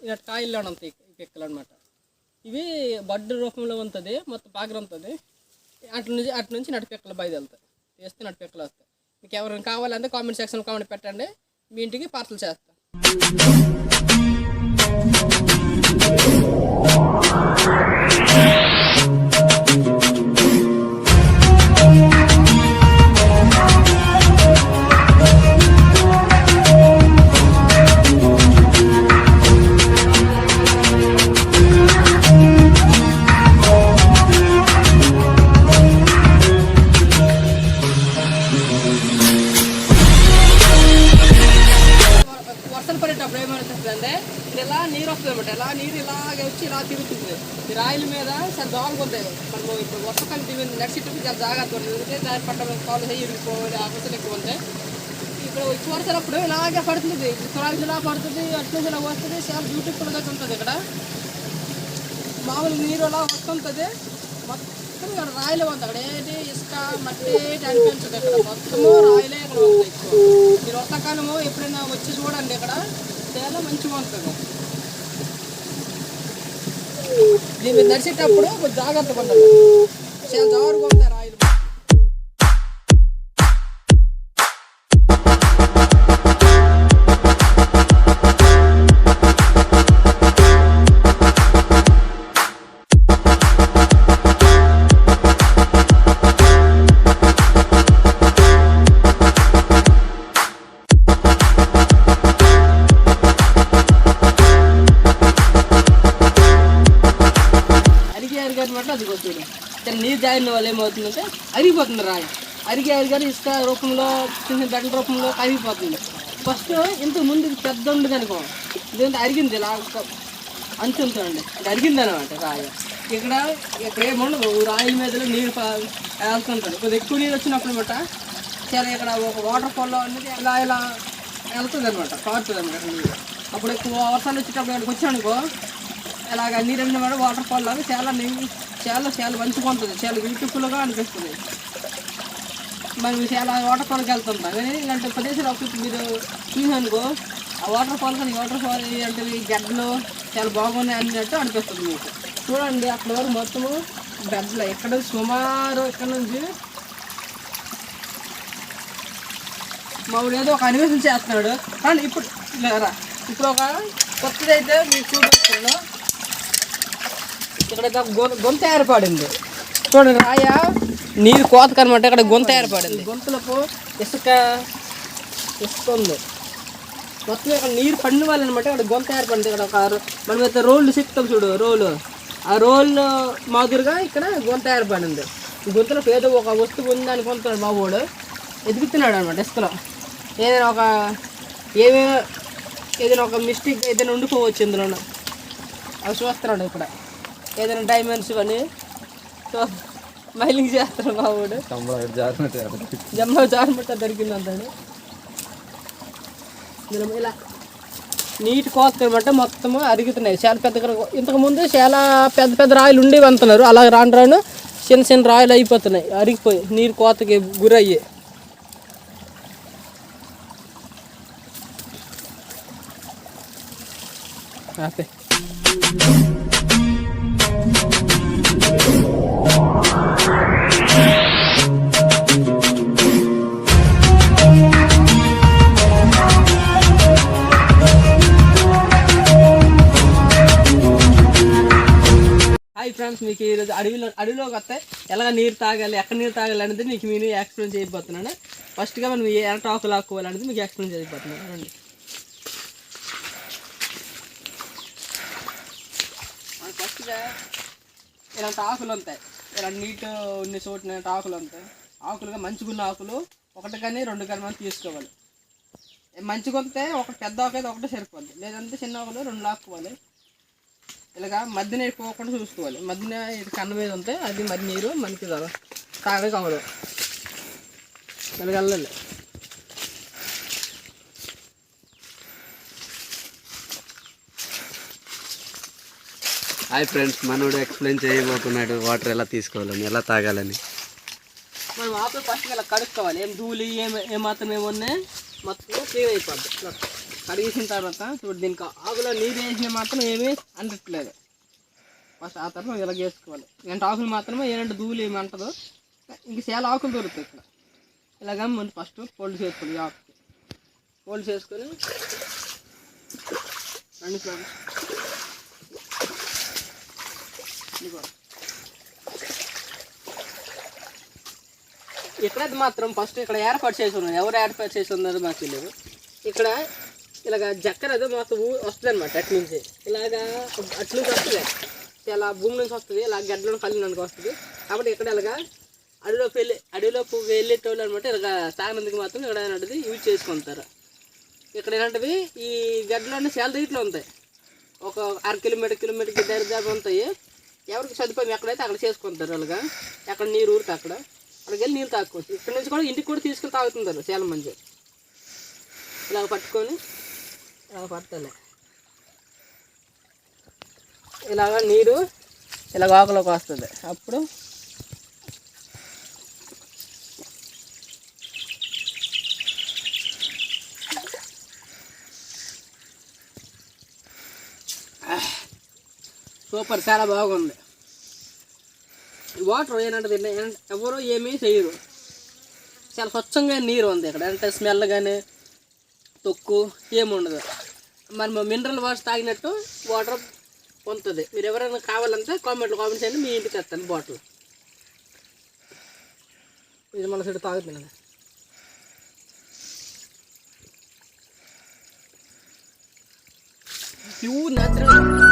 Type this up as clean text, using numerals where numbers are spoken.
ఇలా కాయల్లో ఉంటాయి ఈ పిక్కలు అనమాట. ఇవి బడ్డు రూపంలో ఉంటుంది, మొత్తం పాకర ఉంటుంది. అటు నుంచి నటి పిక్కలు బయలుదేరుతాయి, వేస్తే నటి పిక్కలు వస్తాయి. మీకు ఎవరైనా కావాలంటే కామెంట్ సెక్షన్లో కామెంట్ పెట్టండి, మీ ఇంటికి పార్సల్ చేస్తాను. వర్షాలు పడేటప్పుడు ఏమవుతుందంటే ఇలా నీరు వస్తుంది అనమాట. ఇలా నీరు ఇలాగే వచ్చి ఇలా తిరుగుతుంది. ఈ రాయిల మీద చాలా దోమలుకుంటాయి. మనము ఇప్పుడు వర్షకాలం తిరిగింది నడిచేటప్పుడు చాలా జాగ్రత్త ఉంటుంది. దాని పట్ల కాలు ఇరిగిపోవాలి, ఆకర్షణ ఎక్కువ ఉంటాయి. ఇక్కడ వర్షాలప్పుడు ఇలాగే పడుతుంది, తురాలు ఇలా పడుతుంది, అటు నుంచి ఇలా వస్తుంది. చాలా బ్యూటిఫుల్గా ఉంటుంది. ఇక్కడ మామూలు నీరు అలా వస్తుంటుంది. మొత్తం ఇక్కడ రాయిలే ఉంది. అక్కడ ఏంటి ఇసుక మట్టి అనిపించదు. ఇక్కడ మొత్తము రాయిలే ఇక్కడ ఉంది ఎక్కువ. మీరు వర్షాకాలము ఎప్పుడైనా వచ్చి చూడండి, ఇక్కడ చాలా మంచిగా ఉంటుంది. దీని మీద నడిచేటప్పుడు కొంచెం జాగ్రత్త పడాలి, చాలా జాగ్రత్తగా ఉంటాయి రాయిలు. అది కొట్టుడు నీరు జారిన వాళ్ళు ఏమవుతుందంటే అరిగిపోతుంది రాయి. అరిగారు ఇసుక రూపంలో చిన్న బెడ్ల రూపంలో అరిగిపోతుంది. ఫస్ట్ ఇంతకు ముందు పెద్ద ఉండదు అనుకో, ఇదంతా అరిగింది ఇలా అంచు ఉంటుందండి, ఇది అరిగింది అనమాట రాయి. ఇక్కడ ఏముండదు, రాయిల మీద నీరు వెళ్తుంటుంది. కొద్దిగా ఎక్కువ నీరు వచ్చినప్పుడు అనమాట చాలా ఇక్కడ ఒక వాటర్ ఫాల్లో అనేది ఇలా ఇలా వెళ్తుంది అనమాట, కారుతుంది అనమాట నీరు. అప్పుడు ఎక్కువ వర్షాలు వచ్చేటప్పుడు ఇక్కడికి వచ్చానుకో ఇలాగ నీరు అన్నమాట వాటర్ ఫాల్ లాగా చాలా నీరు చాలా మంచిగా ఉంటుంది, చాలా బ్యూటిఫుల్గా అనిపిస్తుంది. మనం చాలా వాటర్ ఫాల్కి వెళ్తుంటాం కానీ ఇలాంటి ప్రదేశాలు ఒకటి మీరు చూసానుకో ఆ వాటర్ ఫాల్ కానీ వాటర్ ఫాల్ అంటే గడ్డలు చాలా బాగున్నాయి అన్నట్టు అనిపిస్తుంది మీకు. చూడండి అక్కడ వరకు మొత్తము గడ్డలు. ఇక్కడ సుమారు ఇక్కడ నుంచి మామూలు ఏదో ఒక అన్వేషణ చేస్తున్నాడు. కానీ ఇప్పుడు ఒక కొత్తదైతే మీకు చూపిస్తున్నాను. ఇక్కడ గొంత ఏర్పడింది చూడండి, రాయ నీరు కోతకు అనమాట. ఇక్కడ గొంత ఏర్పడింది, గొంతులకు ఇసుక ఉంది మొత్తం. ఇక్కడ నీరు పండు వాళ్ళు అనమాట. ఇక్కడ గొంత ఏర్పడింది. ఇక్కడ ఒక మనం అయితే రోళ్ళు చెప్తాం చూడు, రోలు, ఆ రోళ్ళు మాదిరిగా ఇక్కడ గొంత ఏర్పడింది. ఈ గొంతులో ఏదో ఒక వస్తువు ఉంది అనుకుంటున్నాడు మా వాడు, ఎదుగుతున్నాడు అనమాట ఇసుకలో. ఏదైనా ఒక మిస్టేక్ ఏదైనా ఉండిపోవచ్చు ఇందులో, అవి చూస్తున్నాడు. ఇక్కడ ఏదైనా డైమండ్స్ కానీ మైలింగ్ చేస్తాడు మా వాడు. జమ్మ జారినట్టు దొరికింది అంటాడు. ఇలా నీటి కోత అనమాట మొత్తము అరుగుతున్నాయి. చాలా పెద్ద ఇంతకుముందు చాలా పెద్ద పెద్ద రాయిలు ఉండేవి అంటున్నారు. అలా రాను చిన్న చిన్న రాయిలు అయిపోతున్నాయి, అరిగిపోయి నీరు కోతకి గురయ్యి. ఓకే హాయ్ ఫ్రెండ్స్, మీకు ఈరోజు అడవిలోకి వస్తే ఎలాగ నీరు తాగాలి, ఎక్కడ నీరు తాగాలి అనేది మీకు నేను ఎక్స్ప్లెయిన్ చేయబోతున్నాను. ఫస్ట్గా మనం ఎలాంటి ఆకులు ఆక్కోవాలనేది మీకు ఎక్స్ప్లెయిన్ చేయబోతున్నాను. రండి. ఫస్ట్గా ఇలాంటి ఆకులు ఉంటాయి, ఇలా నీటు ఉన్న చోటున ఆకులు ఉంటాయి. ఆకులుగా మంచిగున్న ఆకులు ఒకటి కానీ రెండు కానీ మనం తీసుకోవాలి. మంచిగా వస్తే ఒక పెద్ద ఆకు అయితే ఒకటే సరిపోద్ది, లేదంటే చిన్న ఆకులు రెండు లాక్కోవాలి. ఇలాగా మధ్యన పోకుండా చూసుకోవాలి. మధ్యన ఇది కన్ను మీద ఉంటే అది మధ్య నీరు మనకి తాగడానికి అవ్వదు. ఇలాగ వెళ్ళాలి. హాయ్ ఫ్రెండ్స్, మనోడు ఎక్స్ప్లెయిన్ చేయబోతున్నాడు వాటర్ ఎలా తీసుకోవాలని, ఎలా తాగాలని. మనం ఆకులు ఫస్ట్ ఇలా కడుక్కోవాలి. ఏం ధూళి ఏమాత్రం ఏమున్నాయి మొత్తం క్లీన్ అయిపోద్ది. కడిగేసిన తర్వాత ఇప్పుడు దీనికి ఆకులో నీరు వేసిన మాత్రం ఏమీ అంటట్లేదు. ఫస్ట్ ఆ తర్వాత ఇలా వేసుకోవాలి. ఇలాంటి ఆకులు మాత్రమే ఏమంటే ధూళి ఏమంటదో. ఇంక చాలా ఆకులు దొరుకుతాయి ఇక్కడ. ఇలాగ ముందు ఫస్ట్ ఫోల్డ్ చేసుకోవాలి. ఈ ఆకుకి ఫోల్డ్ చేసుకొని రండి ఫ్రెండ్స్, ఇక్కడైతే మాత్రం ఫస్ట్ ఇక్కడ ఏర్పాటు చేసి ఉన్నారు. ఎవరు ఏర్పాటు చేసి ఉన్నారో మాకు తెలియదు. ఇక్కడ ఇలాగ చక్కెర అదే మొత్తం వస్తుంది అనమాట. అటు నుంచి ఇలాగా అటు నుంచి వస్తుంది, చాలా భూమి నుంచి వస్తుంది, ఇలా గడ్డలో కలిగినందుకు వస్తుంది. కాబట్టి ఇక్కడ ఇలాగా అడవిలోకి వెళ్ళేటోళ్ళు అనమాట. ఇలాగ తాగినందుకు మాత్రం ఇక్కడ ఏంటంటే యూజ్ చేసుకుంటారు. ఇక్కడ ఏంటంటే ఈ గడ్డలోనే చాలా రీట్లో ఉంటాయి. ఒక 1 కిలోమీటర్కి దగ్గర ఉంటాయి. ఎవరికి సదుపాయం ఎక్కడైతే అక్కడ చేసుకుంటారు. అలాగా ఎక్కడ నీరు ఊరితే అక్కడికి వెళ్ళి నీళ్ళు తాక్కోవచ్చు. ఇక్కడ నుంచి కూడా ఇంటికి కూడా తీసుకుని తాగుతుంటారు చాలా మంది. ఇలాగ పట్టుకొని ఇలాగ పట్టాలి. ఇలాగ నీరు ఇలాగ ఆకులోకి వస్తుంది. అప్పుడు సూపర్, చాలా బాగుంది. వాటర్ ఏంటంటే ఎవరో ఏమీ చేయరు. చాలా స్వచ్ఛంగా నీరు ఉంది ఇక్కడ. అంటే స్మెల్ కానీ తొక్కు ఏముండదు. మరి మినరల్ వాటర్ తాగినట్టు వాటర్ పొందుతుంది. మీరు ఎవరైనా కావాలంటే కామెంట్ చేయండి, మీ ఇంటికి వస్తాను బాటిల్. ఇది మన సైడ్ తాగుతుంది. Pure natural.